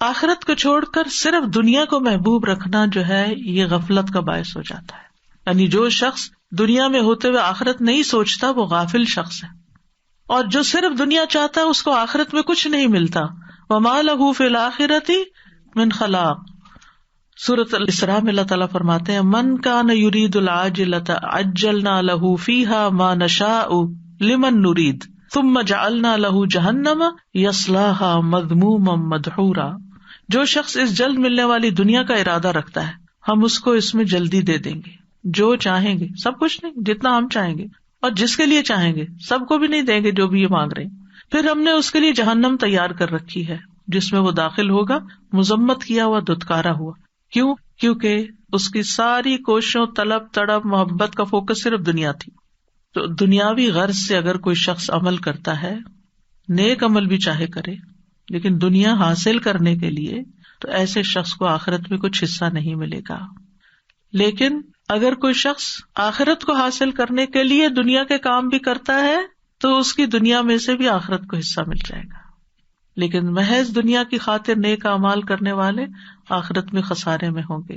آخرت کو چھوڑ کر صرف دنیا کو محبوب رکھنا جو ہے یہ غفلت کا باعث ہو جاتا ہے. یعنی جو شخص دنیا میں ہوتے ہوئے آخرت نہیں سوچتا وہ غافل شخص ہے، اور جو صرف دنیا چاہتا ہے اس کو آخرت میں کچھ نہیں ملتا. وما لہ فی الآخرۃ من خلاق. سورۃ الاسراء میں اللہ تعالیٰ فرماتے ہیں من کان یرید العاجلۃ عجلنا لہ فیہا ما نشاء لمن نرید ثم جعلنا لہ جہنم یصلاھا مذموما مدحورا. جو شخص اس جلد ملنے والی دنیا کا ارادہ رکھتا ہے ہم اس کو اس میں جلدی دے دیں گے، جو چاہیں گے، سب کچھ نہیں، جتنا ہم چاہیں گے اور جس کے لیے چاہیں گے، سب کو بھی نہیں دیں گے جو بھی یہ مانگ رہے ہیں. پھر ہم نے اس کے لیے جہنم تیار کر رکھی ہے جس میں وہ داخل ہوگا مذمت کیا ہوا، دھتکارا ہوا. کیوں؟ کیونکہ اس کی ساری کوششوں، طلب تڑپ، محبت کا فوکس صرف دنیا تھی. تو دنیاوی غرض سے اگر کوئی شخص عمل کرتا ہے، نیک عمل بھی چاہے کرے، لیکن دنیا حاصل کرنے کے لیے، تو ایسے شخص کو آخرت میں کچھ حصہ نہیں ملے گا. لیکن اگر کوئی شخص آخرت کو حاصل کرنے کے لیے دنیا کے کام بھی کرتا ہے تو اس کی دنیا میں سے بھی آخرت کو حصہ مل جائے گا. لیکن محض دنیا کی خاطر نیک اعمال کرنے والے آخرت میں خسارے میں ہوں گے.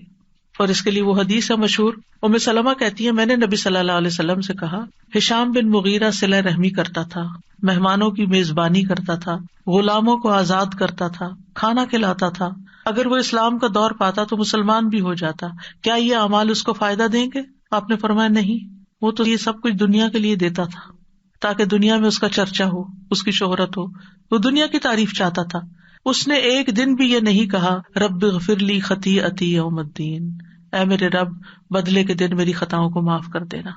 اور اس کے لیے وہ حدیث ہے مشہور، ام سلمہ کہتی ہے میں نے نبی صلی اللہ علیہ وسلم سے کہا، ہشام بن مغیرہ صلہ رحمی کرتا تھا، مہمانوں کی میزبانی کرتا تھا، غلاموں کو آزاد کرتا تھا، کھانا کھلاتا تھا. اگر وہ اسلام کا دور پاتا تو مسلمان بھی ہو جاتا، کیا یہ اعمال اس کو فائدہ دیں گے؟ آپ نے فرمایا نہیں، وہ تو یہ سب کچھ دنیا کے لیے دیتا تھا تاکہ دنیا میں اس کا چرچا ہو، اس کی شہرت ہو، وہ دنیا کی تعریف چاہتا تھا. اس نے ایک دن بھی یہ نہیں کہا رب اغفر لی خطیئتی یوم الدین، اے میرے رب بدلے کے دن میری خطاؤں کو معاف کر دینا.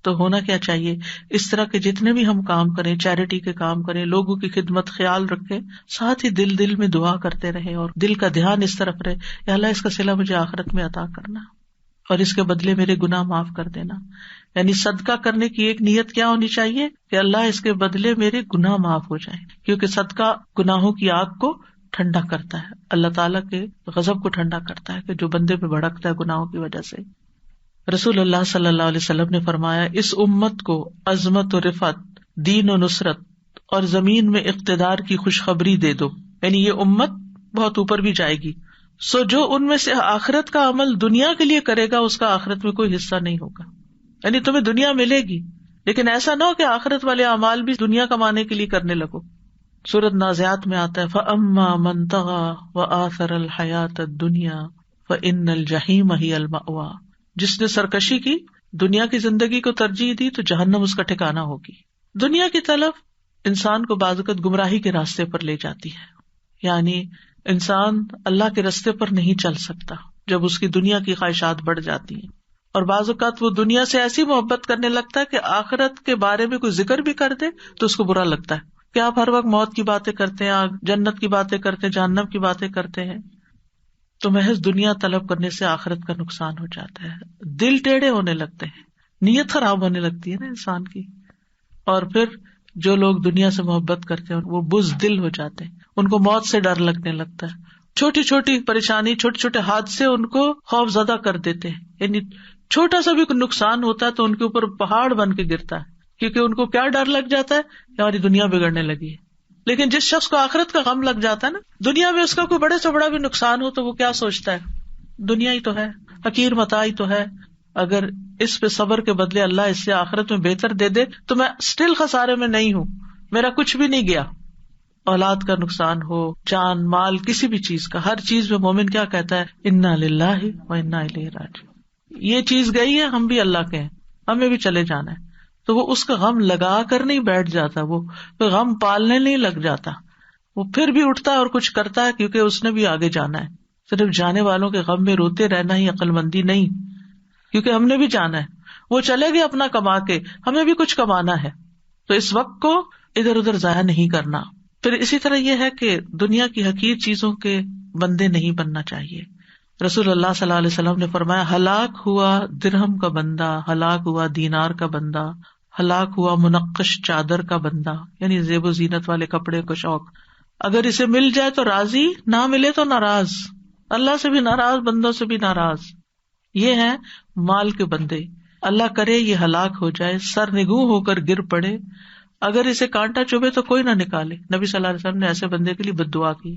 تو ہونا کیا چاہیے، اس طرح کے جتنے بھی ہم کام کریں، چیریٹی کے کام کریں، لوگوں کی خدمت خیال رکھیں، ساتھ ہی دل میں دعا کرتے رہیں اور دل کا دھیان اس طرف رہے، یا اللہ اس کا صلہ مجھے آخرت میں عطا کرنا اور اس کے بدلے میرے گناہ معاف کر دینا. یعنی صدقہ کرنے کی ایک نیت کیا ہونی چاہیے کہ اللہ اس کے بدلے میرے گناہ معاف ہو جائیں، کیونکہ صدقہ گناہوں کی آگ کو ٹھنڈا کرتا ہے، اللہ تعالیٰ کے غضب کو ٹھنڈا کرتا ہے کہ جو بندے پہ بھڑکتا ہے گناہوں کی وجہ سے. رسول اللہ صلی اللہ علیہ وسلم نے فرمایا اس امت کو عظمت و رفعت، دین و نصرت اور زمین میں اقتدار کی خوشخبری دے دو، یعنی یہ امت بہت اوپر بھی جائے گی. سو جو ان میں سے آخرت کا عمل دنیا کے لیے کرے گا اس کا آخرت میں کوئی حصہ نہیں ہوگا. یعنی تمہیں دنیا ملے گی لیکن ایسا نہ ہو کہ آخرت والے اعمال بھی دنیا کمانے کے لیے کرنے لگو. سورۃ نازعات میں آتا ہے فَأَمَّا مَن طَغَىٰ وَآثَرَ الْحَيَاةَ الدُّنْيَا فَإِنَّ الْجَحِيمَ هِيَ الْمَأْوَىٰ. جس نے سرکشی کی، دنیا کی زندگی کو ترجیح دی تو جہنم اس کا ٹھکانہ ہوگی. دنیا کی طلب انسان کو بعض اوقات گمراہی کے راستے پر لے جاتی ہے، یعنی انسان اللہ کے راستے پر نہیں چل سکتا جب اس کی دنیا کی خواہشات بڑھ جاتی ہیں. اور بعض اوقات وہ دنیا سے ایسی محبت کرنے لگتا ہے کہ آخرت کے بارے میں کوئی ذکر بھی کر دے تو اس کو برا لگتا ہے کہ آپ ہر وقت موت کی باتیں کرتے ہیں، جنت کی باتیں کرتے ہیں، جہنم کی باتیں کرتے ہیں. تو محض دنیا طلب کرنے سے آخرت کا نقصان ہو جاتا ہے، دل ٹیڑھے ہونے لگتے ہیں، نیت خراب ہونے لگتی ہے نا انسان کی. اور پھر جو لوگ دنیا سے محبت کرتے ہیں وہ بزدل ہو جاتے ہیں، ان کو موت سے ڈر لگنے لگتا ہے. چھوٹی چھوٹی پریشانی، چھوٹے چھوٹے حادثے ان کو خوف زدہ کر دیتے ہیں. یعنی چھوٹا سا بھی کوئی نقصان ہوتا ہے تو ان کے اوپر پہاڑ بن کے گرتا ہے، کیونکہ ان کو کیا ڈر لگ جاتا ہے کہ ہماری دنیا بگڑنے لگی ہے. لیکن جس شخص کو آخرت کا غم لگ جاتا ہے نا، دنیا میں اس کا کوئی بڑے سے بڑا بھی نقصان ہو تو وہ کیا سوچتا ہے، دنیا ہی تو ہے، حقیر متاع ہی تو ہے، اگر اس پہ صبر کے بدلے اللہ اس سے آخرت میں بہتر دے دے تو میں اسٹل خسارے میں نہیں ہوں، میرا کچھ بھی نہیں گیا. اولاد کا نقصان ہو، جان مال کسی بھی چیز کا، ہر چیز میں مومن کیا کہتا ہے، انا للہ و انا الیہ راجعون. یہ چیز گئی ہے، ہم بھی اللہ کے ہیں، ہمیں بھی چلے جانا ہے. تو وہ اس کا غم لگا کر نہیں بیٹھ جاتا، وہ غم پالنے نہیں لگ جاتا، وہ پھر بھی اٹھتا ہے اور کچھ کرتا ہے کیونکہ اس نے بھی آگے جانا ہے. صرف جانے والوں کے غم میں روتے رہنا ہی عقل مندی نہیں، کیونکہ ہم نے بھی جانا ہے. وہ چلے گئے اپنا کما کے، ہمیں بھی کچھ کمانا ہے، تو اس وقت کو ادھر ادھر ضائع نہیں کرنا. پھر اسی طرح یہ ہے کہ دنیا کی حقیر چیزوں کے بندے نہیں بننا چاہیے. رسول اللہ صلی اللہ علیہ وسلم نے فرمایا ہلاک ہوا درہم کا بندہ، ہلاک ہوا دینار کا بندہ، ہلاک ہوا منقش چادر کا بندہ، یعنی زیب و زینت والے کپڑے کا شوق. اگر اسے مل جائے تو راضی، نہ ملے تو ناراض، اللہ سے بھی ناراض، بندوں سے بھی ناراض. یہ ہے مال کے بندے. اللہ کرے یہ ہلاک ہو جائے، سر نگوں ہو کر گر پڑے، اگر اسے کانٹا چبھے تو کوئی نہ نکالے. نبی صلی اللہ علیہ وسلم نے ایسے بندے کے لیے بد دعا کی.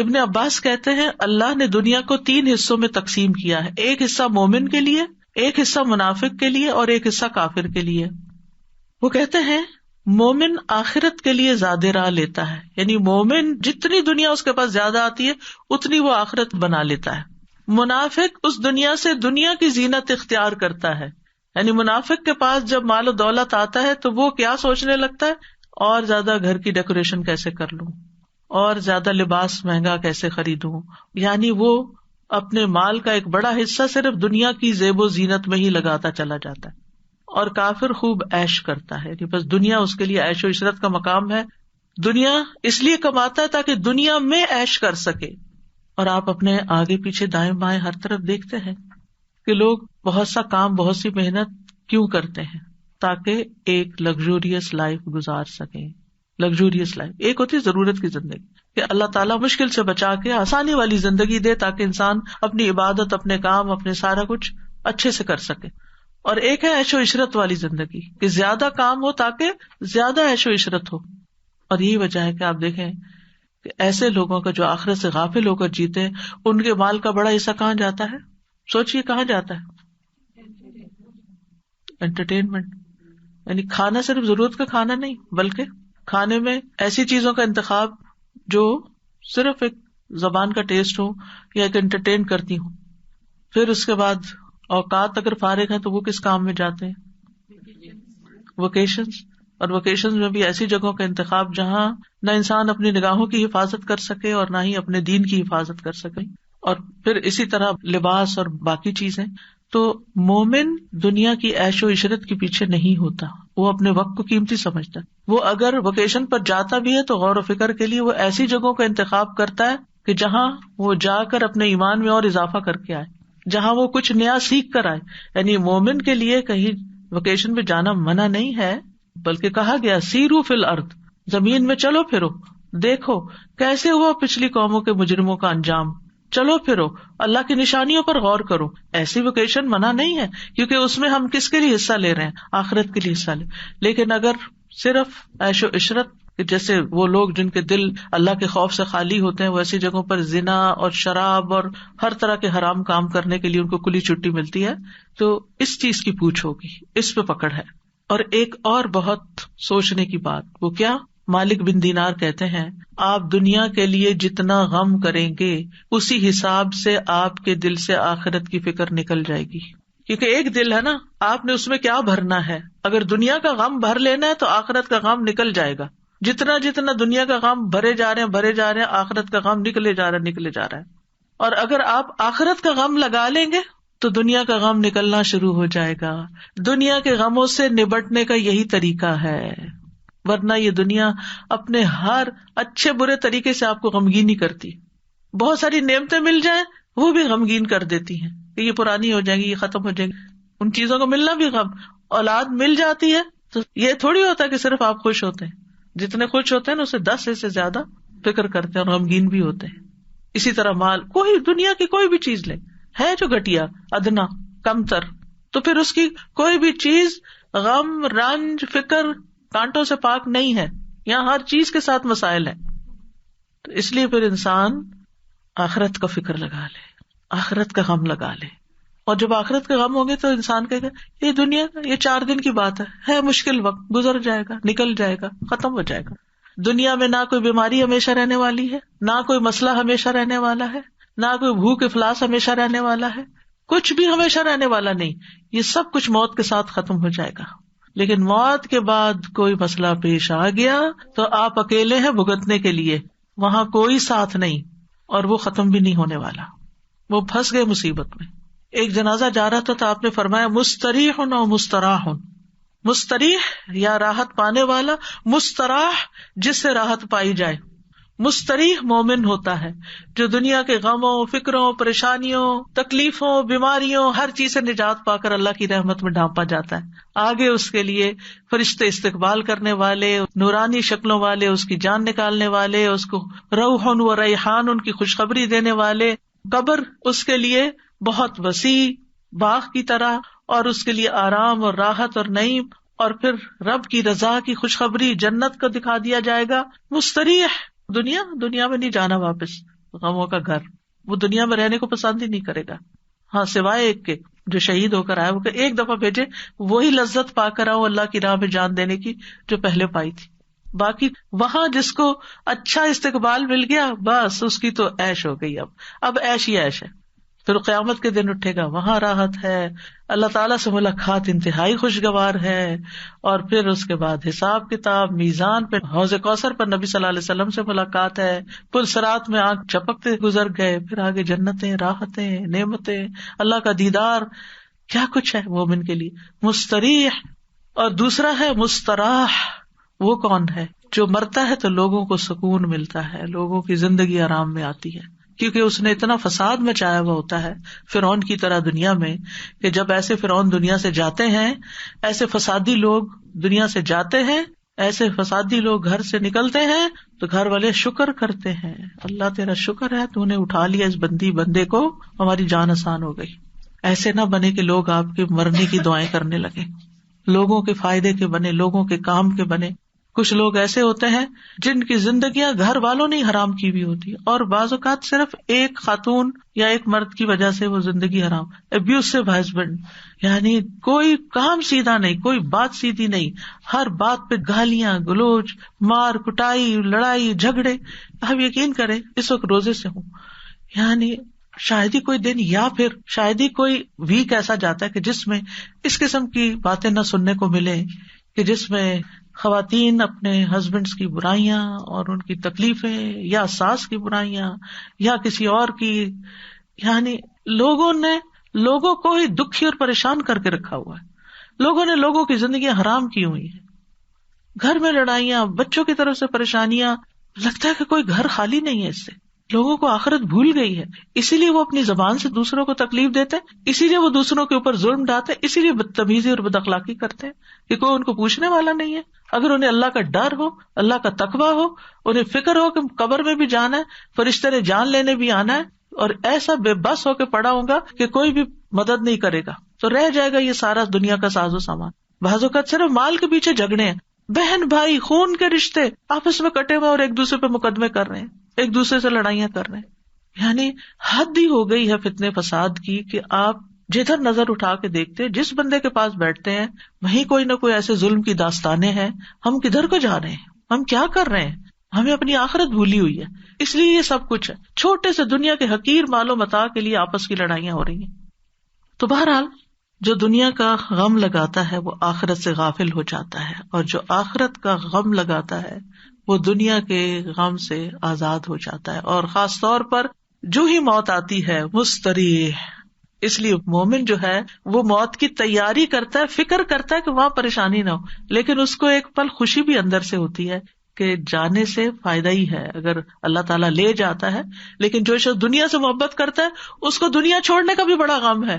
ابن عباس کہتے ہیں اللہ نے دنیا کو 3 حصوں میں تقسیم کیا ہے، ایک حصہ مومن کے لیے، ایک حصہ منافق کے لیے اور ایک حصہ کافر کے لیے۔ وہ کہتے ہیں مومن آخرت کے لیے زیادہ راہ لیتا ہے، یعنی مومن جتنی دنیا اس کے پاس زیادہ آتی ہے اتنی وہ آخرت بنا لیتا ہے۔ منافق اس دنیا سے دنیا کی زینت اختیار کرتا ہے، یعنی منافق کے پاس جب مال و دولت آتا ہے تو وہ کیا سوچنے لگتا ہے، اور زیادہ گھر کی ڈیکوریشن کیسے کر لوں، اور زیادہ لباس مہنگا کیسے خریدوں، یعنی وہ اپنے مال کا ایک بڑا حصہ صرف دنیا کی زیب و زینت میں ہی لگاتا چلا جاتا ہے۔ اور کافر خوب عیش کرتا ہے، بس دنیا اس کے لیے عیش و عشرت کا مقام ہے، دنیا اس لیے کماتا ہے تاکہ دنیا میں عیش کر سکے۔ اور آپ اپنے آگے پیچھے دائیں بائیں ہر طرف دیکھتے ہیں کہ لوگ بہت سا کام، بہت سی محنت کیوں کرتے ہیں، تاکہ ایک لگژوریس لائف گزار سکیں۔ لگژوریس لائف ایک ہوتی ہے ضرورت کی زندگی، کہ اللہ تعالیٰ مشکل سے بچا کے آسانی والی زندگی دے تاکہ انسان اپنی عبادت، اپنے کام، اپنے سارا کچھ اچھے سے کر سکے۔ اور ایک ہے عیش و عشرت والی زندگی، کہ زیادہ کام ہو تاکہ زیادہ عیش و عشرت ہو۔ اور یہی وجہ ہے کہ آپ دیکھیں کہ ایسے لوگوں کا جو آخرت سے غافل ہو کر جیتے، ان کے مال کا بڑا حصہ کہاں جاتا ہے؟ سوچئے کہاں جاتا ہے؟ انٹرٹینمنٹ، یعنی کھانا صرف ضرورت کا کھانا نہیں، بلکہ کھانے میں ایسی چیزوں کا انتخاب جو صرف ایک زبان کا ٹیسٹ ہو یا ایک انٹرٹین کرتی ہوں۔ پھر اس کے بعد اوقات اگر فارغ ہیں تو وہ کس کام میں جاتے ہیں؟ ویکیشنز، اور ویکیشنز میں بھی ایسی جگہوں کا انتخاب جہاں نہ انسان اپنی نگاہوں کی حفاظت کر سکے اور نہ ہی اپنے دین کی حفاظت کر سکے، اور پھر اسی طرح لباس اور باقی چیزیں۔ تو مومن دنیا کی عیش و عشرت کے پیچھے نہیں ہوتا، وہ اپنے وقت کو قیمتی سمجھتا ہے۔ وہ اگر ویکیشن پر جاتا بھی ہے تو غور و فکر کے لیے وہ ایسی جگہوں کا انتخاب کرتا ہے کہ جہاں وہ جا کر اپنے ایمان میں اور اضافہ کر کے آئے، جہاں وہ کچھ نیا سیکھ کر آئے۔ یعنی مومن کے لیے کہیں ویکیشن پہ جانا منع نہیں ہے، بلکہ کہا گیا سیرو فی الارض، زمین میں چلو پھرو، دیکھو کیسے ہوا پچھلی قوموں کے مجرموں کا انجام، چلو پھرو اللہ کی نشانیوں پر غور کرو۔ ایسی ویکیشن منع نہیں ہے، کیونکہ اس میں ہم کس کے لیے حصہ لے رہے ہیں؟ آخرت کے لیے حصہ لے۔ لیکن اگر صرف عیش و عشرت، جیسے وہ لوگ جن کے دل اللہ کے خوف سے خالی ہوتے ہیں، وہ ایسی جگہوں پر زنا اور شراب اور ہر طرح کے حرام کام کرنے کے لیے ان کو کھلی چھٹی ملتی ہے، تو اس چیز کی پوچھ ہوگی، اس پہ پکڑ ہے۔ اور ایک اور بہت سوچنے کی بات، وہ کیا؟ مالک بن دینار کہتے ہیں آپ دنیا کے لیے جتنا غم کریں گے اسی حساب سے آپ کے دل سے آخرت کی فکر نکل جائے گی، کیونکہ ایک دل ہے نا، آپ نے اس میں کیا بھرنا ہے۔ اگر دنیا کا غم بھر لینا ہے تو آخرت کا غم نکل جائے گا۔ جتنا جتنا دنیا کا غم بھرے جا رہے ہیں، آخرت کا غم نکلے جا رہا ہے۔ اور اگر آپ آخرت کا غم لگا لیں گے تو دنیا کا غم نکلنا شروع ہو جائے گا۔ دنیا کے غموں سے نبٹنے کا یہی طریقہ ہے، ورنہ یہ دنیا اپنے ہر اچھے برے طریقے سے آپ کو غمگین ہی کرتی۔ بہت ساری نعمتیں مل جائیں وہ بھی غمگین کر دیتی ہیں کہ یہ پرانی ہو جائیں گی، یہ ختم ہو جائیں گی۔ ان چیزوں کا ملنا بھی غم، اولاد مل جاتی ہے تو یہ تھوڑی ہوتا ہے کہ صرف آپ خوش ہوتے ہیں، جتنے خوش ہوتے ہیں نا اسے 10 سے زیادہ فکر کرتے ہیں اور غمگین بھی ہوتے ہیں۔ اسی طرح مال، کوئی دنیا کی کوئی بھی چیز لیں، ہے جو گھٹیا، ادنا، کم تر، تو پھر اس کی کوئی بھی چیز غم، رنج، فکر، کانٹوں سے پاک نہیں ہے۔ یہاں ہر چیز کے ساتھ مسائل ہیں، تو اس لیے پھر انسان آخرت کا فکر لگا لے، آخرت کا غم لگا لے۔ اور جب آخرت کے غم ہوں گے تو انسان کہے گا یہ دنیا کا یہ 4 دن کی بات ہے مشکل وقت، گزر جائے گا، نکل جائے گا، ختم ہو جائے گا۔ دنیا میں نہ کوئی بیماری ہمیشہ رہنے والی ہے، نہ کوئی مسئلہ ہمیشہ رہنے والا ہے، نہ کوئی بھوک افلاس ہمیشہ رہنے والا ہے، کچھ بھی ہمیشہ رہنے والا نہیں، یہ سب کچھ موت کے ساتھ ختم ہو جائے گا۔ لیکن موت کے بعد کوئی مسئلہ پیش آ گیا تو آپ اکیلے ہیں بھگتنے کے لیے، وہاں کوئی ساتھ نہیں، اور وہ ختم بھی نہیں ہونے والا، وہ پھنس گئے مصیبت میں۔ ایک جنازہ جا رہا تھا تو آپ نے فرمایا مستریح و مستراح، مستریح یا راحت پانے والا، مستراح جس سے راحت پائی جائے۔ مستریح مومن ہوتا ہے جو دنیا کے غموں، فکروں، پریشانیوں، تکلیفوں، بیماریوں، ہر چیز سے نجات پا کر اللہ کی رحمت میں ڈھانپا جاتا ہے۔ آگے اس کے لیے فرشتے استقبال کرنے والے، نورانی شکلوں والے، اس کی جان نکالنے والے، اس کو روح و ریحان ان کی خوشخبری دینے والے۔ قبر اس کے لیے بہت وسیع باغ کی طرح، اور اس کے لیے آرام اور راحت اور نعیم، اور پھر رب کی رضا کی خوشخبری جنت کو دکھا دیا جائے گا۔ مستریح، دنیا میں نہیں جانا واپس، غموں کا گھر، وہ دنیا میں رہنے کو پسند ہی نہیں کرے گا. ہاں سوائے ایک کے جو شہید ہو کر آیا، وہ کہ ایک دفعہ بھیجے وہی لذت پا کر آؤ اللہ کی راہ میں جان دینے کی جو پہلے پائی تھی. باقی وہاں جس کو اچھا استقبال مل گیا بس اس کی تو عیش ہو گئی. اب عیش ہی عیش ہے. پھر قیامت کے دن اٹھے گا، وہاں راحت ہے، اللہ تعالیٰ سے ملاقات انتہائی خوشگوار ہے. اور پھر اس کے بعد حساب کتاب، میزان پہ حوض کوثر پر نبی صلی اللہ علیہ وسلم سے ملاقات ہے، پل صراط میں آنکھ جھپکتے گزر گئے، پھر آگے جنتیں، راحتیں، نعمتیں، اللہ کا دیدار، کیا کچھ ہے مومن کے لیے. مستریح. اور دوسرا ہے مستراح. وہ کون ہے؟ جو مرتا ہے تو لوگوں کو سکون ملتا ہے، لوگوں کی زندگی آرام میں آتی ہے، کیونکہ اس نے اتنا فساد مچایا ہوا ہوتا ہے فرعون کی طرح دنیا میں، کہ جب ایسے فرعون دنیا سے جاتے ہیں، ایسے فسادی لوگ دنیا سے جاتے ہیں، ایسے فسادی لوگ گھر سے نکلتے ہیں تو گھر والے شکر کرتے ہیں، اللہ تیرا شکر ہے تو نے اٹھا لیا اس بندے کو، ہماری جان آسان ہو گئی. ایسے نہ بنے کہ لوگ آپ کے مرنے کی دعائیں کرنے لگے، لوگوں کے فائدے کے بنے، لوگوں کے کام کے بنے. کچھ لوگ ایسے ہوتے ہیں جن کی زندگیاں گھر والوں نے حرام کی ہوئی ہوتی ہے، اور بعض اوقات صرف ایک خاتون یا ایک مرد کی وجہ سے وہ زندگی حرام. ابیوسو ہسبینڈ، یعنی کوئی کام سیدھا نہیں، کوئی بات سیدھی نہیں، ہر بات پہ گالیاں گلوچ، مار کٹائی، لڑائی جھگڑے. آپ یقین کریں اس وقت روزے سے ہوں، یعنی شاید ہی کوئی دن یا پھر شاید ہی کوئی ویک ایسا جاتا ہے کہ جس میں اس قسم کی باتیں نہ سننے کو ملے، کہ جس میں خواتین اپنے ہسبینڈز کی برائیاں اور ان کی تکلیفیں، یا ساس کی برائیاں، یا کسی اور کی، یعنی لوگوں کو ہی دکھی اور پریشان کر کے رکھا ہوا ہے. لوگوں نے لوگوں کی زندگی حرام کی ہوئی ہیں، گھر میں لڑائیاں، بچوں کی طرف سے پریشانیاں. لگتا ہے کہ کوئی گھر خالی نہیں ہے اس سے. لوگوں کو آخرت بھول گئی ہے، اسی لیے وہ اپنی زبان سے دوسروں کو تکلیف دیتے ہیں، اسی لیے وہ دوسروں کے اوپر ظلم ڈالتے ہیں، اسی لیے بدتمیزی اور بد اخلاقی کرتے ہیں کہ کوئی ان کو پوچھنے والا نہیں ہے. اگر انہیں اللہ کا ڈر ہو، اللہ کا تقویٰ ہو، انہیں فکر ہو کہ قبر میں بھی جانا ہے، فرشتے نے جان لینے بھی آنا ہے، اور ایسا بے بس ہو کے پڑا ہوگا کہ کوئی بھی مدد نہیں کرے گا، تو رہ جائے گا یہ سارا دنیا کا ساز و سامان. بعض اوقات صرف مال کے پیچھے جھگڑے ہیں، بہن بھائی خون کے رشتے آپس میں کٹے ہوئے اور ایک دوسرے پہ مقدمے کر رہے ہیں، ایک دوسرے سے لڑائیاں کر رہے ہیں. یعنی حد ہی ہو گئی ہے فتنے فساد کی کہ آپ جدھر نظر اٹھا کے دیکھتے جس بندے کے پاس بیٹھتے ہیں وہیں کوئی نہ کوئی ایسے ظلم کی داستانیں ہیں. ہم کدھر کو جا رہے ہیں؟ ہم کیا کر رہے ہیں؟ ہمیں اپنی آخرت بھولی ہوئی ہے، اس لیے یہ سب کچھ ہے. چھوٹے سے دنیا کے حقیر مال و متاع کے لیے آپس کی لڑائیاں ہو رہی ہیں. تو بہرحال جو دنیا کا غم لگاتا ہے وہ آخرت سے غافل ہو جاتا ہے، اور جو آخرت کا غم لگاتا ہے وہ دنیا کے غم سے آزاد ہو جاتا ہے. اور خاص طور پر جو ہی موت آتی ہے مستریح. اس لیے مومن جو ہے وہ موت کی تیاری کرتا ہے، فکر کرتا ہے کہ وہاں پریشانی نہ ہو، لیکن اس کو ایک پل خوشی بھی اندر سے ہوتی ہے کہ جانے سے فائدہ ہی ہے اگر اللہ تعالیٰ لے جاتا ہے. لیکن جو شخص دنیا سے محبت کرتا ہے اس کو دنیا چھوڑنے کا بھی بڑا غم ہے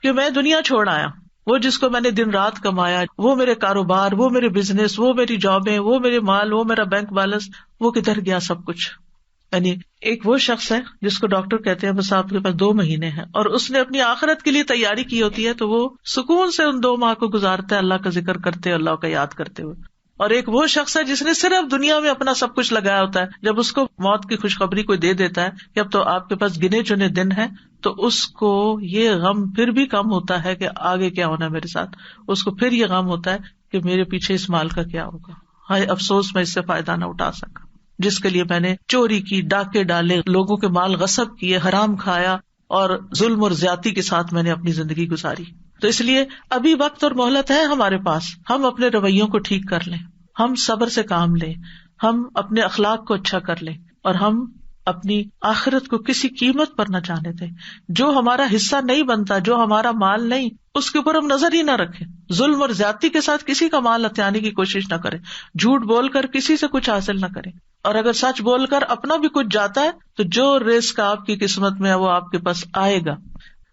کہ میں دنیا چھوڑ آیا. وہ جس کو میں نے دن رات کمایا، وہ میرے کاروبار، وہ میرے بزنس، وہ میری جابیں، وہ میرے مال، وہ میرا بینک بیلنس، وہ کدھر گیا سب کچھ. یعنی ایک وہ شخص ہے جس کو ڈاکٹر کہتے ہیں بس آپ کے پاس 2 مہینے ہیں، اور اس نے اپنی آخرت کے لیے تیاری کی ہوتی ہے، تو وہ سکون سے ان 2 ماہ کو گزارتا ہے اللہ کا ذکر کرتے، اللہ کا یاد کرتے ہوئے. اور ایک وہ شخص ہے جس نے صرف دنیا میں اپنا سب کچھ لگایا ہوتا ہے، جب اس کو موت کی خوشخبری کوئی دے دیتا ہے کہ اب تو آپ کے پاس گنے چنے دن ہیں، تو اس کو یہ غم پھر بھی کم ہوتا ہے کہ آگے کیا ہونا ہے میرے ساتھ. اس کو پھر یہ غم ہوتا ہے کہ میرے پیچھے اس مال کا کیا ہوگا، ہائے افسوس میں اس سے فائدہ نہ اٹھا سکا، جس کے لیے میں نے چوری کی، ڈاکے ڈالے، لوگوں کے مال غصب کیے، حرام کھایا، اور ظلم اور زیادتی کے ساتھ میں نے اپنی زندگی گزاری. تو اس لیے ابھی وقت اور مہلت ہے ہمارے پاس. ہم اپنے رویوں کو ٹھیک کر لیں، ہم صبر سے کام لیں، ہم اپنے اخلاق کو اچھا کر لیں، اور ہم اپنی آخرت کو کسی قیمت پر نہ جانے دیں. جو ہمارا حصہ نہیں بنتا، جو ہمارا مال نہیں، اس کے اوپر ہم نظر ہی نہ رکھیں. ظلم اور زیادتی کے ساتھ کسی کا مال ہتھیانے کی کوشش نہ کریں، جھوٹ بول کر کسی سے کچھ حاصل نہ کریں، اور اگر سچ بول کر اپنا بھی کچھ جاتا ہے تو جو رزق آپ کی قسمت میں ہے وہ آپ کے پاس آئے گا.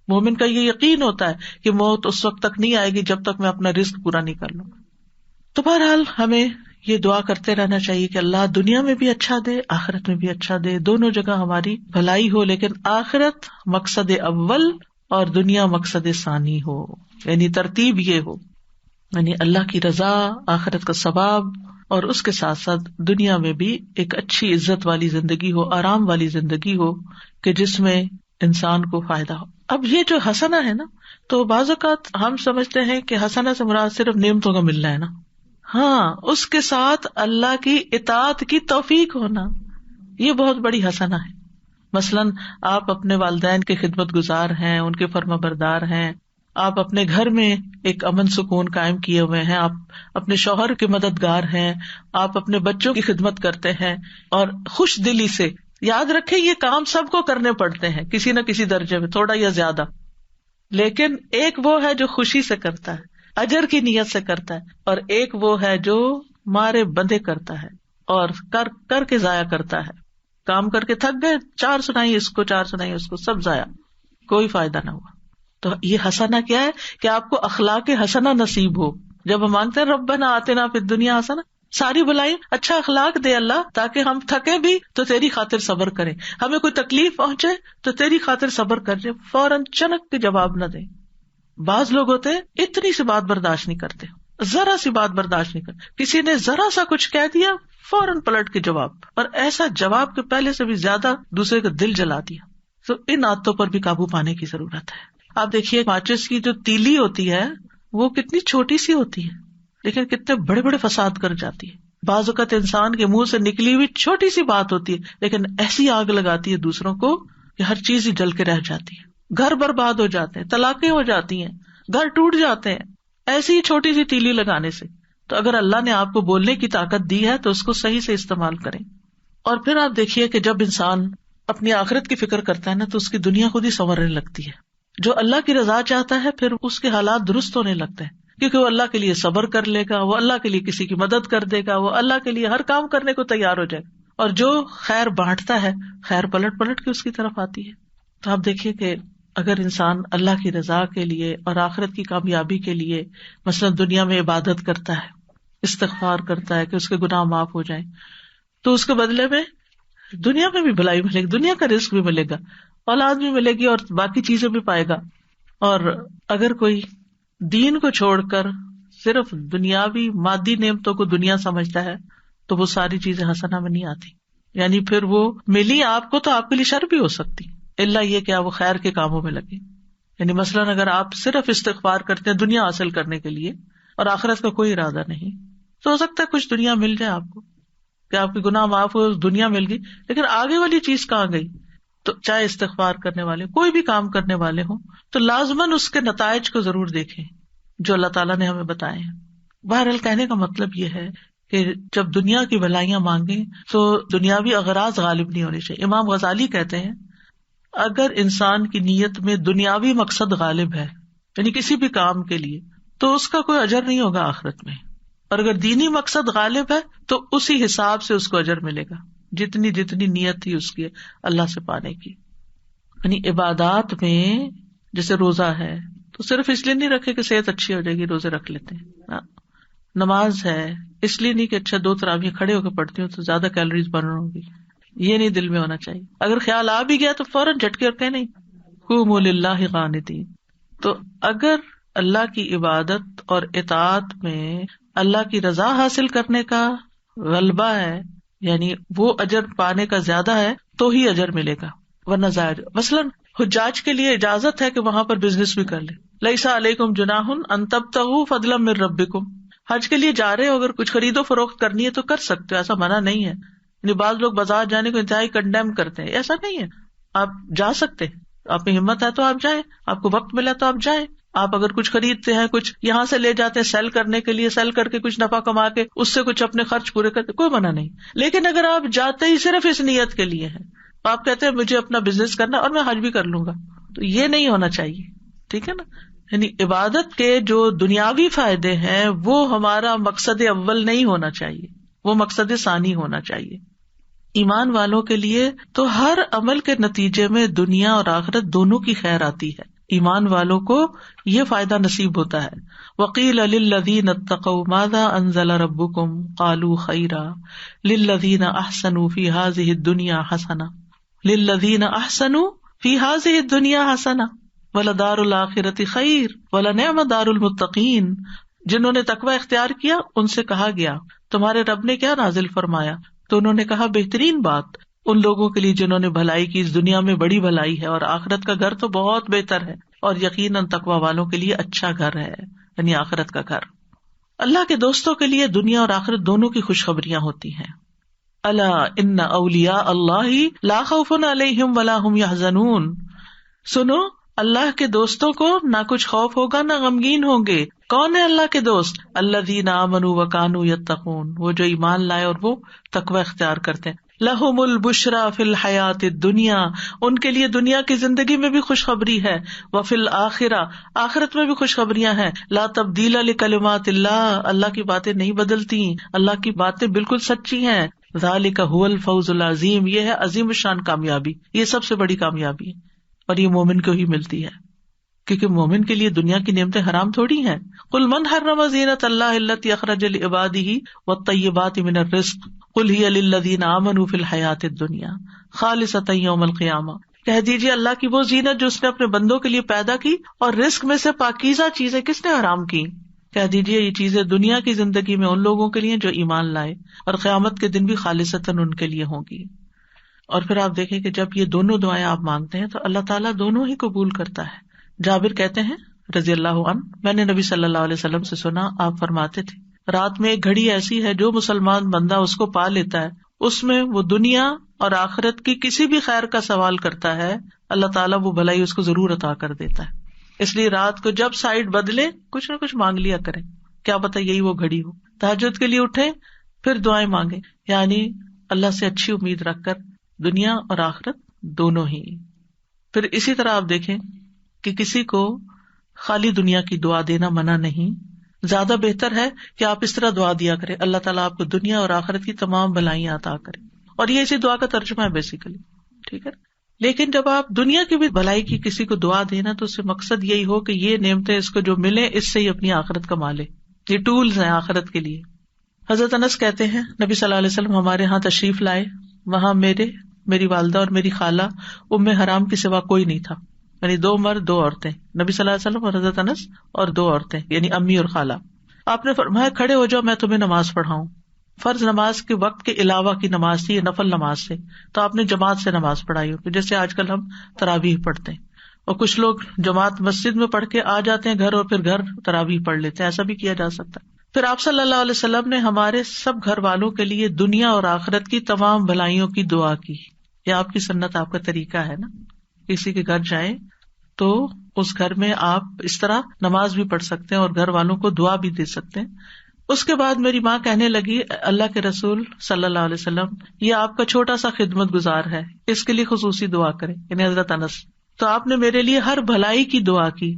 مومن کا یہ یقین ہوتا ہے کہ موت اس وقت تک نہیں آئے گی جب تک میں اپنا رزق پورا نہیں کر لوں. تو بہرحال ہمیں یہ دعا کرتے رہنا چاہیے کہ اللہ دنیا میں بھی اچھا دے، آخرت میں بھی اچھا دے، دونوں جگہ ہماری بھلائی ہو، لیکن آخرت مقصد اول اور دنیا مقصد ثانی ہو. یعنی ترتیب یہ ہو، یعنی اللہ کی رضا، آخرت کا ثواب، اور اس کے ساتھ ساتھ دنیا میں بھی ایک اچھی عزت والی زندگی ہو، آرام والی زندگی ہو کہ جس میں انسان کو فائدہ ہو. اب یہ جو حسنہ ہے نا، تو بعض اوقات ہم سمجھتے ہیں کہ حسنہ سے مراد صرف نعمتوں کا ملنا ہے نا. ہاں، اس کے ساتھ اللہ کی اطاعت کی توفیق ہونا، یہ بہت بڑی حسنہ ہے. مثلاً آپ اپنے والدین کے خدمت گزار ہیں، ان کے فرما بردار ہیں، آپ اپنے گھر میں ایک امن سکون قائم کیے ہوئے ہیں، آپ اپنے شوہر کے مددگار ہیں، آپ اپنے بچوں کی خدمت کرتے ہیں اور خوش دلی سے. یاد رکھیں یہ کام سب کو کرنے پڑتے ہیں کسی نہ کسی درجے میں، تھوڑا یا زیادہ، لیکن ایک وہ ہے جو خوشی سے کرتا ہے، اجر کی نیت سے کرتا ہے، اور ایک وہ ہے جو مارے بندے کرتا ہے اور کر کے ضائع کرتا ہے. کام کر کے تھک گئے، 4 سنائی اس کو، 4 سنائی اس کو، سب ضائع، کوئی فائدہ نہ ہوا. تو یہ حسنہ کیا ہے کہ آپ کو اخلاق حسنہ نصیب ہو. جب ہم مانگتے ہیں ربنا آتنا فی الدنیا حسنہ، ساری بلائی اچھا اخلاق دے اللہ، تاکہ ہم تھکے بھی تو تیری خاطر صبر کریں، ہمیں کوئی تکلیف پہنچے تو تیری خاطر صبر کر جائے، فوراً چنک کے جواب نہ دیں. بعض لوگ ہوتے ہیں اتنی سی بات برداشت نہیں کرتے، ذرا سی بات برداشت نہیں کرتے، کسی نے ذرا سا کچھ کہہ دیا فوراً پلٹ کے جواب، اور ایسا جواب کے پہلے سے بھی زیادہ دوسرے کا دل جلا دیا. تو ان عادتوں پر بھی قابو پانے کی ضرورت ہے. آپ دیکھیے ماچس کی جو تیلی ہوتی ہے وہ کتنی چھوٹی سی ہوتی ہے لیکن کتنے بڑے بڑے فساد کر جاتی ہے. بعض اوقات انسان کے منہ سے نکلی ہوئی چھوٹی سی بات ہوتی ہے لیکن ایسی آگ لگاتی ہے دوسروں کو کہ ہر چیز ہی جل کے رہ جاتی ہے، گھر برباد ہو جاتے ہیں، طلاقیں ہو جاتی ہیں، گھر ٹوٹ جاتے ہیں ایسی ہی چھوٹی سی تیلی لگانے سے. تو اگر اللہ نے آپ کو بولنے کی طاقت دی ہے تو اس کو صحیح سے استعمال کریں. اور پھر آپ دیکھیے کہ جب انسان اپنی آخرت کی فکر کرتا ہے نا تو اس کی دنیا خود ہی سنورنے لگتی ہے. جو اللہ کی رضا چاہتا ہے پھر اس کے حالات درست ہونے لگتے ہیں، کیونکہ وہ اللہ کے لیے صبر کر لے گا، وہ اللہ کے لیے کسی کی مدد کر دے گا، وہ اللہ کے لیے ہر کام کرنے کو تیار ہو جائے گا. اور جو خیر بانٹتا ہے خیر پلٹ پلٹ کے اس کی طرف آتی ہے. تو آپ دیکھیے کہ اگر انسان اللہ کی رضا کے لیے اور آخرت کی کامیابی کے لیے مثلاً دنیا میں عبادت کرتا ہے، استغفار کرتا ہے کہ اس کے گناہ معاف ہو جائیں، تو اس کے بدلے میں دنیا میں بھی بھلائی ملے گی، دنیا کا رزق بھی ملے گا، اولاد بھی ملے گی اور باقی چیزیں بھی پائے گا. اور اگر کوئی دین کو چھوڑ کر صرف دنیاوی مادی نعمتوں کو دنیا سمجھتا ہے تو وہ ساری چیزیں حسنہ میں نہیں آتی. یعنی پھر وہ ملی آپ کو تو آپ کے لیے شر بھی ہو سکتی، الا یہ کہ وہ خیر کے کاموں میں لگے. یعنی مثلاً اگر آپ صرف استغفار کرتے ہیں دنیا حاصل کرنے کے لیے اور آخرت کا کوئی ارادہ نہیں، تو ہو سکتا ہے کچھ دنیا مل جائے آپ کو کہ آپ کے گناہ معاف ہو، دنیا مل گئی، لیکن آگے والی چیز کہاں گئی؟ تو چاہے استغفار کرنے والے کوئی بھی کام کرنے والے ہوں تو لازماً اس کے نتائج کو ضرور دیکھیں جو اللہ تعالیٰ نے ہمیں بتائے ہیں. بہرحال کہنے کا مطلب یہ ہے کہ جب دنیا کی بھلائیاں مانگیں تو دنیاوی اغراض غالب نہیں ہونے چاہیے. امام غزالی کہتے ہیں اگر انسان کی نیت میں دنیاوی مقصد غالب ہے یعنی کسی بھی کام کے لیے تو اس کا کوئی اجر نہیں ہوگا آخرت میں، اور اگر دینی مقصد غالب ہے تو اسی حساب سے اس کو اجر ملے گا جتنی نیت تھی اس کی اللہ سے پانے کی. یعنی عبادات میں جیسے روزہ ہے تو صرف اس لیے نہیں رکھے کہ صحت اچھی ہو جائے گی روزے رکھ لیتے ہیں، نماز ہے اس لیے نہیں کہ اچھا 2 تراویح کھڑے ہو کے پڑھتی ہوں تو زیادہ کیلوریز برن ہوگی، یہ نہیں دل میں ہونا چاہیے. اگر خیال آ بھی گیا تو فوراً جھٹکے اور کہ نہیں قوموا للہ قانتین. تو اگر اللہ کی عبادت اور اطاعت میں اللہ کی رضا حاصل کرنے کا غلبہ ہے، یعنی وہ اجر پانے کا زیادہ ہے تو ہی اجر ملے گا، ورنہ ظاہر. مثلاً حجاج کے لیے اجازت ہے کہ وہاں پر بزنس بھی کر لیں، لیس علیکم جناح ان تبتغوا فضلا من ربکم. حج کے لیے جا رہے ہو، اگر کچھ خرید و فروخت کرنی ہے تو کر سکتے ہو، ایسا منع نہیں ہے. یعنی بعض لوگ بازار جانے کو انتہائی کنڈیم کرتے ہیں، ایسا نہیں ہے، آپ جا سکتے ہیں، آپ میں ہمت ہے تو آپ جائیں، آپ کو وقت ملا تو آپ جائیں. آپ اگر کچھ خریدتے ہیں، کچھ یہاں سے لے جاتے ہیں سیل کرنے کے لیے، سیل کر کے کچھ نفع کما کے اس سے کچھ اپنے خرچ پورے کرتے، کوئی منع نہیں. لیکن اگر آپ جاتے ہی صرف اس نیت کے لیے ہیں، آپ کہتے ہیں مجھے اپنا بزنس کرنا اور میں حج بھی کر لوں گا، تو یہ نہیں ہونا چاہیے. ٹھیک ہے نا؟ یعنی عبادت کے جو دنیاوی فائدے ہیں وہ ہمارا مقصد اول نہیں ہونا چاہیے، وہ مقصد ثانی ہونا چاہیے. ایمان والوں کے لیے تو ہر عمل کے نتیجے میں دنیا اور آخرت دونوں کی خیر آتی ہے. ایمان والوں کو یہ فائدہ نصیب ہوتا ہے. وقیل للذین اتقوا ماذا انزل ربکم قالوا خیرا للذین احسنوا فی ہذہ الدنیا حسنہ للذین احسنوا فی ہذہ الدنیا حسنہ ولدار الآخرۃ خیر ولنعم دار المتقین جنہوں نے تقوی اختیار کیا ان سے کہا گیا تمہارے رب نے کیا نازل فرمایا؟ تو انہوں نے کہا بہترین بات ان لوگوں کے لیے جنہوں نے بھلائی کی، اس دنیا میں بڑی بھلائی ہے اور آخرت کا گھر تو بہت بہتر ہے، اور یقیناً تقوی والوں کے لیے اچھا گھر ہے، یعنی آخرت کا گھر۔ اللہ کے دوستوں کے لیے دنیا اور آخرت دونوں کی خوشخبریاں ہوتی ہیں۔ الا ان اولیاء اللہ لا خوف علیہم ولا هم یحزنون، سنو اللہ کے دوستوں کو نہ کچھ خوف ہوگا نہ غمگین ہوں گے۔ کون ہے اللہ کے دوست؟ الذین آمنوا وکانوا یتقون، وہ جو ایمان لائے اور وہ تقوی اختیار کرتے ہیں۔ لہم البشری فی الحیاۃ الدنیا، ان کے لیے دنیا کی زندگی میں بھی خوشخبری ہے، وفی الآخرہ، آخرت میں بھی خوشخبریاں ہیں۔ لا تبدیل لکلمات اللہ، اللہ کی باتیں نہیں بدلتی، اللہ کی باتیں بالکل سچی ہیں۔ ذالک ھو الفوز العظیم، یہ ہے عظیم الشان کامیابی، یہ سب سے بڑی کامیابی ہے، اور یہ مومن کو ہی ملتی ہے، کیونکہ مومن کے لیے دنیا کی نعمتیں حرام تھوڑی ہیں۔ قل من حرم زینۃ اللہ التی اخرج لعبادہ والطیبات من الرزق قل ہی للذین آمنوا فی الحیاۃ الدنیا خالصۃ یوم القیامہ، کہہ دیجیے اللہ کی وہ زینت جو اس نے اپنے بندوں کے لیے پیدا کی اور رزق میں سے پاکیزہ چیزیں کس نے حرام کی؟ کہہ دیجیے یہ چیزیں دنیا کی زندگی میں ان لوگوں کے لیے جو ایمان لائے، اور قیامت کے دن بھی خالصتاً ان کے لیے ہوں گی۔ اور پھر آپ دیکھیں کہ جب یہ دونوں دعائیں آپ مانگتے ہیں تو اللہ تعالیٰ دونوں ہی قبول کرتا ہے۔ جابر کہتے ہیں رضی اللہ عنہ، میں نے نبی صلی اللہ علیہ وسلم سے سنا، آپ فرماتے تھے رات میں ایک گھڑی ایسی ہے جو مسلمان بندہ اس کو پا لیتا ہے، اس میں وہ دنیا اور آخرت کی کسی بھی خیر کا سوال کرتا ہے، اللہ تعالیٰ وہ بھلائی اس کو ضرور عطا کر دیتا ہے۔ اس لیے رات کو جب سائڈ بدلے کچھ نہ کچھ مانگ لیا کریں، کیا پتہ یہی وہ گھڑی ہو۔ تہجد کے لیے اٹھیں پھر دعائیں مانگیں، یعنی اللہ سے اچھی امید رکھ کر دنیا اور آخرت دونوں ہی۔ پھر اسی طرح آپ دیکھیں کہ کسی کو خالی دنیا کی دعا دینا منع نہیں، زیادہ بہتر ہے کہ آپ اس طرح دعا دیا کریں اللہ تعالیٰ آپ کو دنیا اور آخرت کی تمام بھلائیاں عطا کرے، اور یہ اسی دعا کا ترجمہ ہے بیسیکلی، ٹھیک ہے۔ لیکن جب آپ دنیا کی بھی بھلائی کی کسی کو دعا دینا تو اس سے مقصد یہی ہو کہ یہ نعمتیں اس کو جو ملے اس سے ہی اپنی آخرت کما لے، یہ ٹولز ہیں آخرت کے لیے۔ حضرت انس کہتے ہیں نبی صلی اللہ علیہ وسلم ہمارے ہاں تشریف لائے، وہاں میری والدہ اور میری خالہ ام حرام کے سوا کوئی نہیں تھا، یعنی 2 مرد 2 عورتیں، نبی صلی اللہ علیہ وسلم اور حضرت انس اور 2 عورتیں یعنی امی اور خالہ۔ آپ نے فرمایا کھڑے ہو جاؤ میں تمہیں نماز پڑھاؤں۔ فرض نماز کے وقت کے علاوہ کی نماز تھی، یہ نفل نماز سے، تو آپ نے جماعت سے نماز پڑھائی ہوگی، جیسے آج کل ہم تراویح پڑھتے ہیں، اور کچھ لوگ جماعت مسجد میں پڑھ کے آ جاتے ہیں گھر اور پھر گھر تراویح پڑھ لیتے ہیں، ایسا بھی کیا جا سکتا ہے۔ پھر آپ صلی اللہ علیہ وسلم نے ہمارے سب گھر والوں کے لیے دنیا اور آخرت کی تمام بھلائیوں کی دعا کی۔ یہ آپ کی سنت، آپ کا طریقہ ہے نا، کسی کے گھر جائیں تو اس گھر میں آپ اس طرح نماز بھی پڑھ سکتے ہیں اور گھر والوں کو دعا بھی دے سکتے ہیں۔ اس کے بعد میری ماں کہنے لگی اللہ کے رسول صلی اللہ علیہ وسلم یہ آپ کا چھوٹا سا خدمت گزار ہے، اس کے لیے خصوصی دعا کریں، یعنی حضرت انس، تو آپ نے میرے لیے ہر بھلائی کی دعا کی۔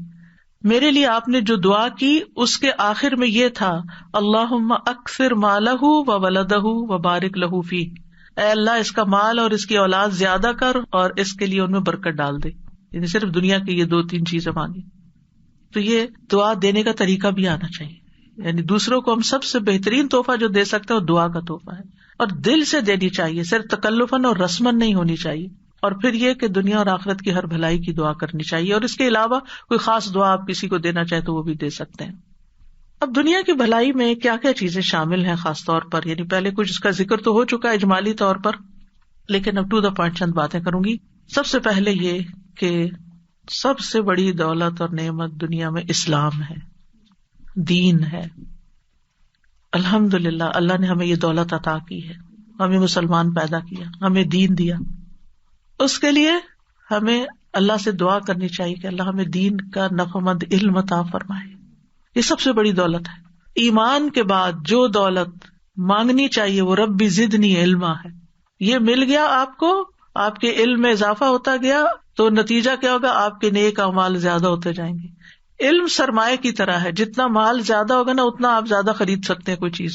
میرے لیے آپ نے جو دعا کی اس کے آخر میں یہ تھا اللہم اکثر مالہ و ولدہ و بارک لہ فیہ، اے اللہ اس کا مال اور اس کی اولاد زیادہ کر اور اس کے لیے ان میں برکت ڈال دے، یعنی صرف دنیا کی یہ 2-3 چیزیں مانگی۔ تو یہ دعا دینے کا طریقہ بھی آنا چاہیے، یعنی دوسروں کو ہم سب سے بہترین تحفہ جو دے سکتے ہیں وہ دعا کا تحفہ ہے، اور دل سے دینی چاہیے، صرف تکلفاً اور رسماً نہیں ہونی چاہیے۔ اور پھر یہ کہ دنیا اور آخرت کی ہر بھلائی کی دعا کرنی چاہیے، اور اس کے علاوہ کوئی خاص دعا آپ کسی کو دینا چاہے تو وہ بھی دے سکتے ہیں۔ اب دنیا کی بھلائی میں کیا کیا چیزیں شامل ہیں خاص طور پر، یعنی پہلے کچھ اس کا ذکر تو ہو چکا ہے اجمالی طور پر، لیکن اب ٹو دا پوائنٹ چند باتیں کروں گی۔ سب سے پہلے یہ کہ سب سے بڑی دولت اور نعمت دنیا میں اسلام ہے، دین ہے۔ الحمدللہ اللہ نے ہمیں یہ دولت عطا کی ہے، ہمیں مسلمان پیدا کیا، ہمیں دین دیا، اس کے لیے ہمیں اللہ سے دعا کرنی چاہیے کہ اللہ ہمیں دین کا نفعمند علم عطا فرمائے، یہ سب سے بڑی دولت ہے۔ ایمان کے بعد جو دولت مانگنی چاہیے وہ ربی زدنی علما ہے، یہ مل گیا آپ کو، آپ کے علم میں اضافہ ہوتا گیا تو نتیجہ کیا ہوگا، آپ کے نیک اعمال زیادہ ہوتے جائیں گے۔ علم سرمایہ کی طرح ہے، جتنا مال زیادہ ہوگا نا اتنا آپ زیادہ خرید سکتے ہیں کوئی چیز،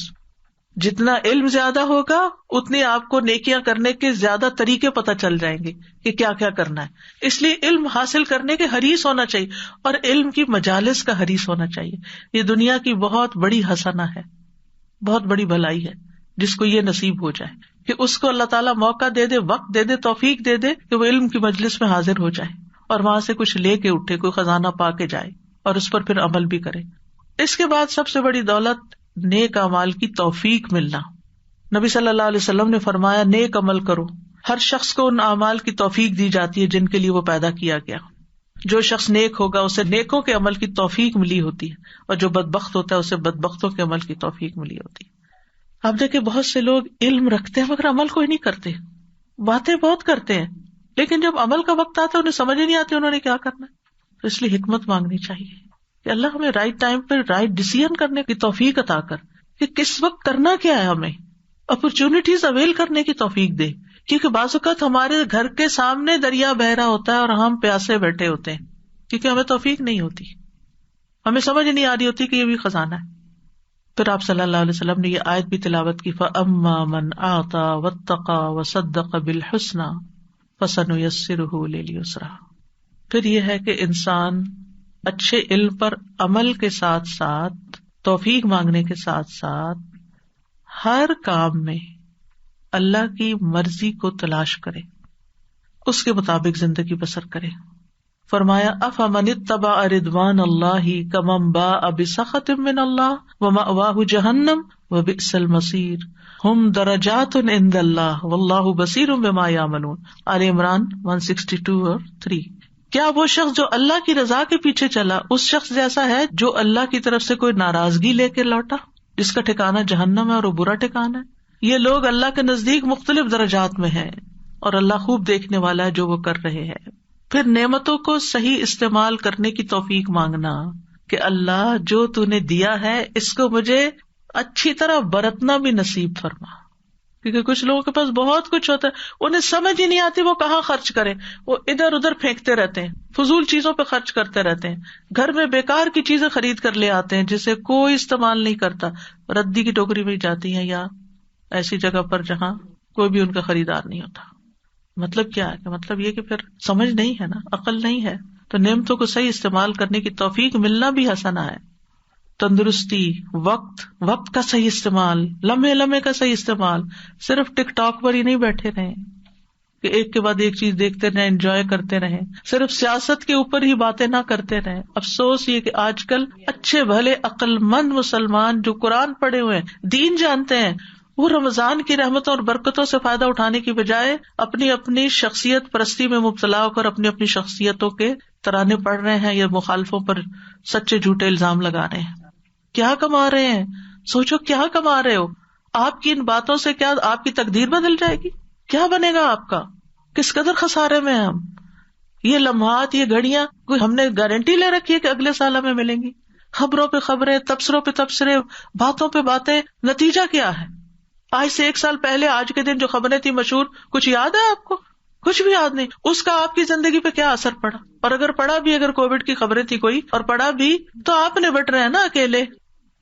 جتنا علم زیادہ ہوگا اتنی آپ کو نیکیاں کرنے کے زیادہ طریقے پتہ چل جائیں گے کہ کیا کیا کرنا ہے۔ اس لیے علم حاصل کرنے کے حریص ہونا چاہیے، اور علم کی مجالس کا حریص ہونا چاہیے۔ یہ دنیا کی بہت بڑی حسنہ ہے، بہت بڑی بھلائی ہے جس کو یہ نصیب ہو جائے کہ اس کو اللہ تعالیٰ موقع دے دے، وقت دے دے، توفیق دے دے کہ وہ علم کی مجلس میں حاضر ہو جائے اور وہاں سے کچھ لے کے اٹھے، کوئی خزانہ پا کے جائے اور اس پر پھر عمل بھی کرے۔ اس کے بعد سب سے بڑی دولت نیک اعمال کی توفیق ملنا. نبی صلی اللہ علیہ وسلم نے فرمایا نیک عمل کرو. ہر شخص کو ان اعمال کی توفیق دی جاتی ہے جن کے لیے وہ پیدا کیا گیا. جو شخص نیک ہوگا اسے نیکوں کے عمل کی توفیق ملی ہوتی ہے, اور جو بدبخت ہوتا ہے اسے بدبختوں کے عمل کی توفیق ملی ہوتی ہے. آپ دیکھیں بہت سے لوگ علم رکھتے ہیں مگر عمل کوئی نہیں کرتے, باتیں بہت کرتے ہیں لیکن جب عمل کا وقت آتا ہے انہیں سمجھ ہی نہیں آتی انہوں نے کیا کرنا ہے. تو اس لیے حکمت مانگنی چاہیے کہ اللہ ہمیں رائٹ ٹائم پہ رائٹ ڈیسیژن کرنے کی توفیق عطا کر, کہ کس وقت کرنا کیا ہے, ہمیں اپرچونٹیز اویل کرنے کی توفیق دے. کیونکہ بعض اوقات ہمارے گھر کے سامنے دریا بہ رہا ہوتا ہے اور ہم پیاسے بیٹھے ہوتے ہیں کیونکہ ہمیں توفیق نہیں ہوتی, ہمیں سمجھ نہیں آ رہی ہوتی کہ یہ بھی خزانہ ہے. پھر آپ صلی اللہ علیہ وسلم نے یہ آیت بھی تلاوت کی, فَأَمَّا مَنْ أَعْطَى وَاتَّقَى وَصَدَّقَ بِالْحُسْنَى فَسَنُيَسِّرُهُ لِلْيُسْرَى. پھر یہ ہے کہ انسان اچھے علم پر عمل کے ساتھ ساتھ توفیق مانگنے کے ساتھ ساتھ ہر کام میں اللہ کی مرضی کو تلاش کرے, اس کے مطابق زندگی بسر کرے. فرمایا افمن اتبع رضوان اللہ کمن باء بسخط من اللہ ومأواہ جہنم وبئس المصیر ہم درجات عند اللہ واللہ بصیر بما یعملون. آل عمران 162 اور 3. کیا وہ شخص جو اللہ کی رضا کے پیچھے چلا اس شخص جیسا ہے جو اللہ کی طرف سے کوئی ناراضگی لے کے لوٹا جس کا ٹھکانہ جہنم ہے اور وہ برا ٹھکانہ ہے؟ یہ لوگ اللہ کے نزدیک مختلف درجات میں ہیں اور اللہ خوب دیکھنے والا ہے جو وہ کر رہے ہیں. پھر نعمتوں کو صحیح استعمال کرنے کی توفیق مانگنا کہ اللہ جو تو نے دیا ہے اس کو مجھے اچھی طرح برتنا بھی نصیب فرما. کیونکہ کچھ لوگوں کے پاس بہت کچھ ہوتا ہے انہیں سمجھ ہی نہیں آتی وہ کہاں خرچ کریں, وہ ادھر ادھر پھینکتے رہتے ہیں, فضول چیزوں پہ خرچ کرتے رہتے ہیں, گھر میں بیکار کی چیزیں خرید کر لے آتے ہیں جسے کوئی استعمال نہیں کرتا, ردی کی ٹوکری میں جاتی ہیں یا ایسی جگہ پر جہاں کوئی بھی ان کا خریدار نہیں ہوتا. مطلب کیا ہے کہ مطلب یہ کہ پھر سمجھ نہیں ہے نا, عقل نہیں ہے. تو نعمتوں کو صحیح استعمال کرنے کی توفیق ملنا بھی حسنہ ہے. تندرستی, وقت کا صحیح استعمال, لمحے کا صحیح استعمال. صرف ٹک ٹاک پر ہی نہیں بیٹھے رہیں کہ ایک کے بعد ایک چیز دیکھتے رہیں, انجوائے کرتے رہیں. صرف سیاست کے اوپر ہی باتیں نہ کرتے رہیں. افسوس یہ کہ آج کل اچھے بھلے عقل مند مسلمان جو قرآن پڑھے ہوئے ہیں, دین جانتے ہیں, وہ رمضان کی رحمتوں اور برکتوں سے فائدہ اٹھانے کی بجائے اپنی شخصیت پرستی میں مبتلا ہو کر اپنی شخصیتوں کے ترانے پڑھ رہے ہیں یا مخالفوں پر سچے جھوٹے الزام لگا رہے ہیں. کیا کما رہے ہیں؟ سوچو کیا کما رہے ہو؟ آپ کی ان باتوں سے کیا آپ کی تقدیر بدل جائے گی؟ کیا بنے گا آپ کا؟ کس قدر خسارے میں ہیں ہم. یہ لمحات, یہ گھڑیاں کوئی ہم نے گارنٹی لے رکھی ہے کہ اگلے سال ہمیں ملیں گی؟ خبروں پہ خبریں, تبصروں پہ تبصرے, باتوں پہ باتیں. نتیجہ کیا ہے؟ آج سے 1 سال پہلے آج کے دن جو خبریں تھی مشہور, کچھ یاد ہے آپ کو؟ کچھ بھی یاد نہیں. اس کا آپ کی زندگی پہ کیا اثر پڑا؟ اور اگر پڑا بھی, اگر کووڈ کی خبریں تھی کوئی اور پڑا بھی, تو آپ نے بٹ رہے ہیں نا اکیلے,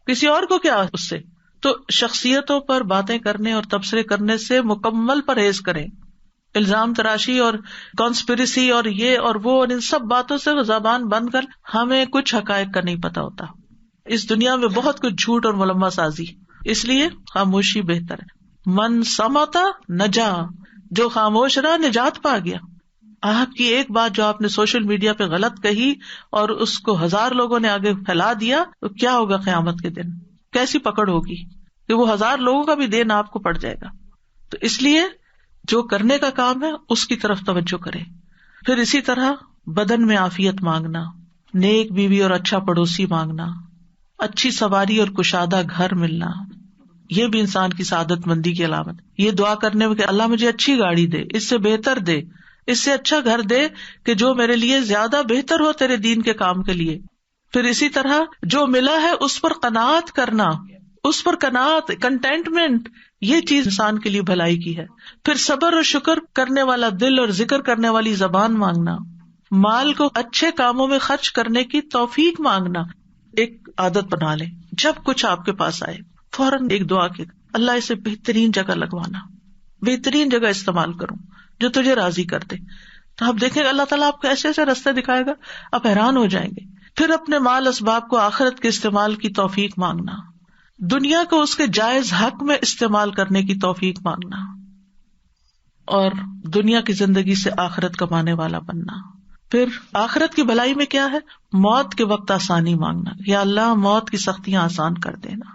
کسی اور کو کیا اس سے. تو شخصیتوں پر باتیں کرنے اور تبصرے کرنے سے مکمل پرہیز کریں. الزام تراشی اور کانسپریسی اور یہ اور وہ اور ان سب باتوں سے زبان بند کر, ہمیں کچھ حقائق کا نہیں پتا ہوتا. اس دنیا میں بہت کچھ جھوٹ اور ملمہ سازی, اس لیے خاموشی بہتر ہے. من سمتا نجا, جو خاموش رہا نجات پا گیا. آپ کی ایک بات جو آپ نے سوشل میڈیا پہ غلط کہی اور اس کو 1000 لوگوں نے آگے پھیلا دیا, تو کیا ہوگا قیامت کے دن؟ کیسی پکڑ ہوگی کہ وہ 1000 لوگوں کا بھی دین آپ کو پڑ جائے گا. تو اس لیے جو کرنے کا کام ہے اس کی طرف توجہ کرے. پھر اسی طرح بدن میں عافیت مانگنا, نیک بیوی اور اچھا پڑوسی مانگنا, اچھی سواری اور کشادہ گھر ملنا, یہ بھی انسان کی سعادت مندی کی علامت. یہ دعا کرنے میں کہ اللہ مجھے اچھی گاڑی دے, اس سے بہتر دے, اس سے اچھا گھر دے کہ جو میرے لیے زیادہ بہتر ہو تیرے دین کے کام کے لیے. پھر اسی طرح جو ملا ہے اس پر قناعت کرنا, اس پر قناعت, کنٹینٹمنٹ, یہ چیز انسان کے لیے بھلائی کی ہے. پھر صبر اور شکر کرنے والا دل اور ذکر کرنے والی زبان مانگنا, مال کو اچھے کاموں میں خرچ کرنے کی توفیق مانگنا. ایک عادت بنا لیں, جب کچھ آپ کے پاس آئے فوراً ایک دعا کی, اللہ اسے بہترین جگہ لگوانا, بہترین جگہ استعمال کروں جو تجھے راضی کر دے. تو آپ دیکھیں گے اللہ تعالیٰ آپ کو ایسے ایسے راستے دکھائے گا, آپ حیران ہو جائیں گے. پھر اپنے مال اسباب کو آخرت کے استعمال کی توفیق مانگنا, دنیا کو اس کے جائز حق میں استعمال کرنے کی توفیق مانگنا, اور دنیا کی زندگی سے آخرت کمانے والا بننا. پھر آخرت کی بھلائی میں کیا ہے؟ موت کے وقت آسانی مانگنا، یا اللہ موت کی سختیاں آسان کر دینا.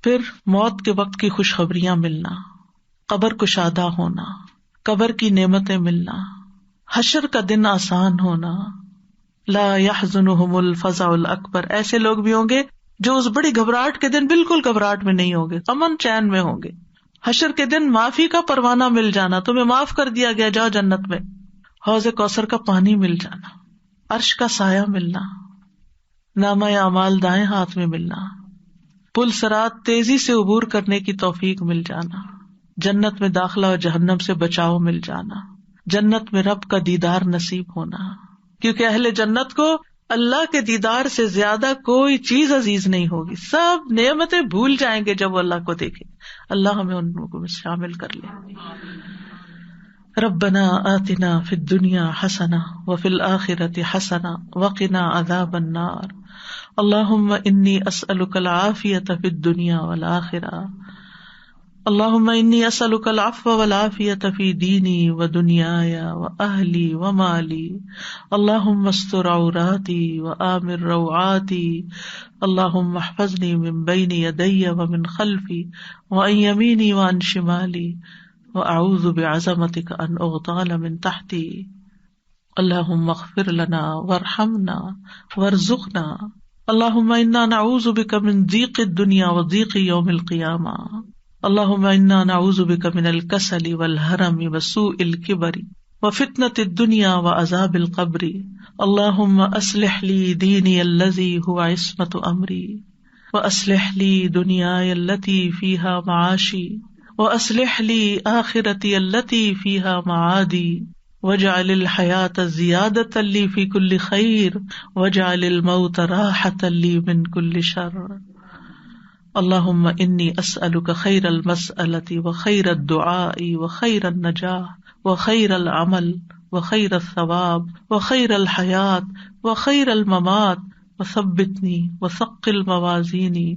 پھر موت کے وقت کی خوشخبریاں ملنا، قبر کشادہ ہونا، قبر کی نعمتیں ملنا، حشر کا دن آسان ہونا. لا يحزنهم الفزع الاکبر، ایسے لوگ بھی ہوں گے جو اس بڑی گھبراہٹ کے دن بالکل گھبراہٹ میں نہیں ہوں گے، امن چین میں ہوں گے. حشر کے دن معافی کا پروانہ مل جانا، تمہیں معاف کر دیا گیا، جاؤ جنت میں. حوض کوثر کا پانی مل جانا، عرش کا سایہ ملنا، نامہ اعمال دائیں ہاتھ میں ملنا، پل صراط تیزی سے عبور کرنے کی توفیق مل جانا، جنت میں داخلہ اور جہنم سے بچاؤ مل جانا، جنت میں رب کا دیدار نصیب ہونا. کیونکہ اہل جنت کو اللہ کے دیدار سے زیادہ کوئی چیز عزیز نہیں ہوگی، سب نعمتیں بھول جائیں گے جب وہ اللہ کو دیکھیں. اللہ ہمیں ان لوگوں میں شامل کر لے. ربنا آتنا فی الدنیا حسنہ وفی الآخرۃ حسنہ وقنا عذاب النار. اللہم انی اسألک العافیۃ فی الدنیا والآخرہ. اللہم انی اسألک العفو والعافیۃ فی دینی ودنیای واہلی ومالی. اللہم استر عوراتی وآمن روعاتی. اللہم احفظنی من بین یدی ومن خلفی وعن یمینی وعن شمالی وأعوذ بعظمتک ان اغتال من تحتی. اللہم اغفر لنا وارحمنا وارزقنا. اللہم انا نعوذ بک من ضیق الدنیا وضیق یوم القیامہ. اللہم انا نعوذ بک من الکسل والحرم وسوء الکبر وفتنة الدنیا وعذاب القبر. اللہم اصلح لی دینی الذی هو عصمۃ امری واصلح لی دنیای التی فیہا معاشی وأصلح لي آخرتي التي فيها معادي واجعل الحياة زيادة لي في كل خير واجعل الموت راحة لي من كل شر. اللهم إني أسألك خير المسألة وخير الدعاء وخير النجاح وخير العمل وخير الثواب وخير الحياة وخير الممات وثبتني وثقل موازيني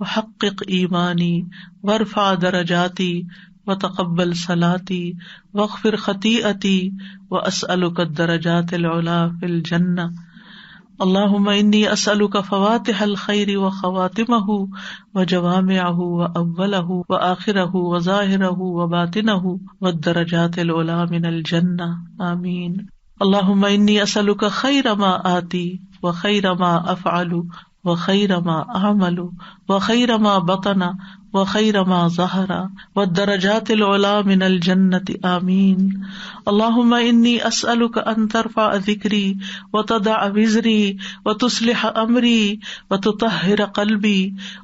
وحقق ایمانی وارفع درجاتی وتقبل صلاتي واغفر خطیئتی واسألک الدرجات العلی فی الجنہ. اللہم انی اسألک فواتح الخیر وخواتمہ وجوامعہ واولہ وآخرہ وظاہرہ وباطنہ والدرجات العلی من الجنہ. آمین. اللہم انی اسألک خیر ما آتی وخیر ما افعل وخیر ما اعمل وخیر ما بطن وخیر ما ظہر والدرجات العلی من الجنۃ. آمین. اللہم انی اسألک ان ترفع ذکری وتضع وزری وتصلح امری وتطہر قلبی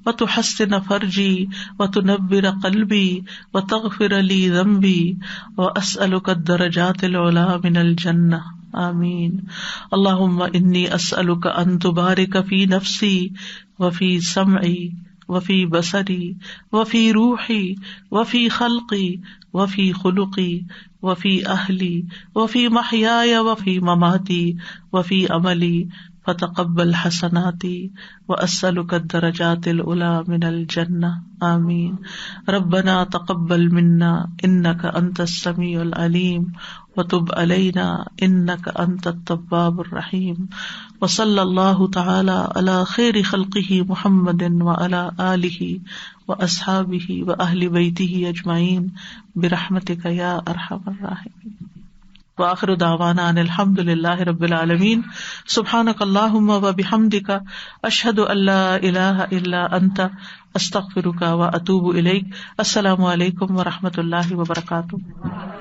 وتحسن فرجی وتنور قلبی وتغفر لی ذنبی واسألک الدرجات العلی من الجنہ. آمین. اللہم انی اسألک ان تبارک فی نفسی وفی سمعی وفی بصری وفی روحی وفی خلقی وفی خلقی وفی اہلی وفی محیای وفی مماتی وفی عملی فتقبل حسناتی واسألک الدرجات العلی من الجنہ. آمین. ربنا تقبل منا انک انت السمیع العلیم وتب علینا انک انت التواب الرحیم. وصلی اللہ تعالی علی خیر خلقہ محمد وعلی آلہ واصحابہ واہل بیتہ اجمعین برحمتک یا ارحم الراحمین. وآخر دعوانا ان الحمد للہ رب العالمین. سبحانک اللہم وبحمدک اشہد ان لا الہ الا انت استغفرک واتوب الیک. السلام علیکم ورحمۃ اللہ وبرکاتہ.